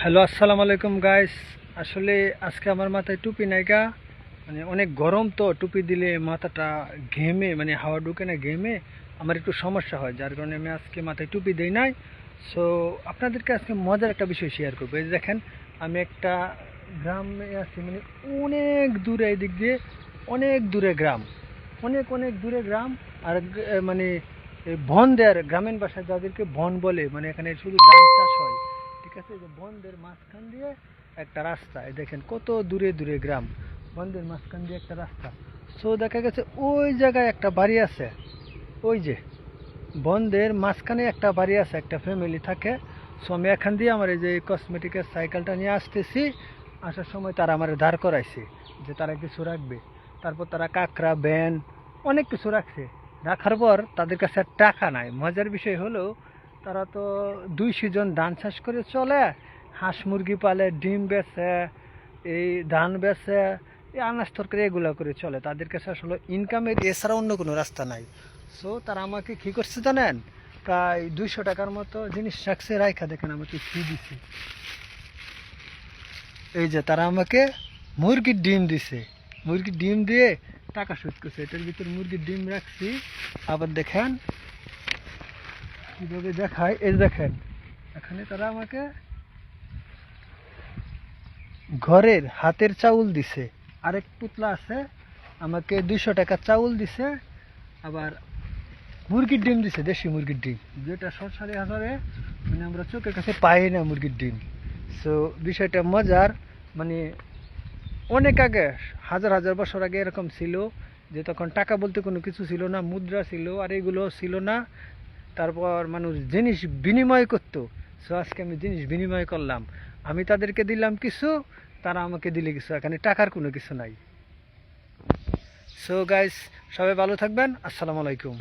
Hello, আসসালামু আলাইকুম guys. আসলে আজকে আমার মাথায় টুপি নাইকা, মানে অনেক গরম, তো টুপি দিলে মাথাটা ঘেমে, মানে হাওয়া ঢুকে না, ঘেমে আমার একটু সমস্যা হয়, যার কারণে আমি আজকে মাথায় টুপি দেই নাই। সো আপনাদেরকে আজকে মজার একটা বিষয় শেয়ার করবো। এই যে দেখেন, আমি একটা গ্রামে আছি, মানে অনেক দূরে, এই দিক দিয়ে অনেক দূরে গ্রাম, অনেক অনেক দূরে গ্রাম। আর মানে বনদের গ্রামীণ ভাষায় যাদেরকে বন বলে, মানে এখানে শুধু ধান চাষ হয়, ঠিক আছে। যে বনদের মাঝখান দিয়ে একটা রাস্তা, এই দেখেন কত দূরে দূরে গ্রাম, বনদের মাঝখান দিয়ে একটা রাস্তা। সো দেখা গেছে ওই জায়গায় একটা বাড়ি আছে, ওই যে বনদের মাঝখানে একটা বাড়ি আছে, একটা ফ্যামিলি থাকে। সো আমি এখান দিয়ে আমার এই যে কসমেটিকের সাইকেলটা নিয়ে আসতেছি, আসার সময় তারা আমার দাঁড় করাইছে যে তারা কিছু রাখবে। তারপর তারা কাঁকড়া, ব্যান, অনেক কিছু রাখছে। রাখার পর তাদের কাছে আর টাকা নাই। মজার বিষয় হলো, তারা তো 200 জন ধান চাষ করে চলে, হাঁস মুরগি পালে, ডিম বেচে, এই ধান বেচে, এই আনাজ তরকারি এগুলো করে চলে। তাদের কাছে আসলে ইনকামের এছাড়া অন্য কোনো রাস্তা নাই। সো তারা আমাকে কী করছে জানেন, প্রায় 200 টাকার মতো জিনিস রাখছে, রাইখা দেখেন আমাকে ফি দিছে। এই যে তারা আমাকে মুরগির ডিম দিছে, মুরগির ডিম দিয়ে টাকা শোধ করছে। এটার ভিতর মুরগির ডিম রাখছি। আবার দেখেন কীভাবে দেখায়, এই দেখেন এখানে তারা আমাকে ঘরের হাতের চাউল দিছে। আরেক পুতলা আছে, আমাকে 200 টাকা চাউল দিছে। আবার মুরগির ডিম দিছে, দেশি মুরগির ডিম, যেটা সরকারি হাজারে মানে আমরা চোখের কাছে পাই না মুরগির ডিম। সো বিষয়টা মজার। মানে অনেক আগে, হাজার হাজার বছর আগে এরকম ছিল যে তখন টাকা বলতে কোনো কিছু ছিল না, মুদ্রা ছিল আর এগুলো ছিল না। তারপর মানুষ জিনিস বিনিময় করতো। সো আজকে আমি জিনিস বিনিময় করলাম, আমি তাদেরকে দিলাম কিছু, তারা আমাকে দিলে কিছু, এখানে টাকার কোনো কিছু নাই। সো গাইস, সবাই ভালো থাকবেন। আসসালামু আলাইকুম।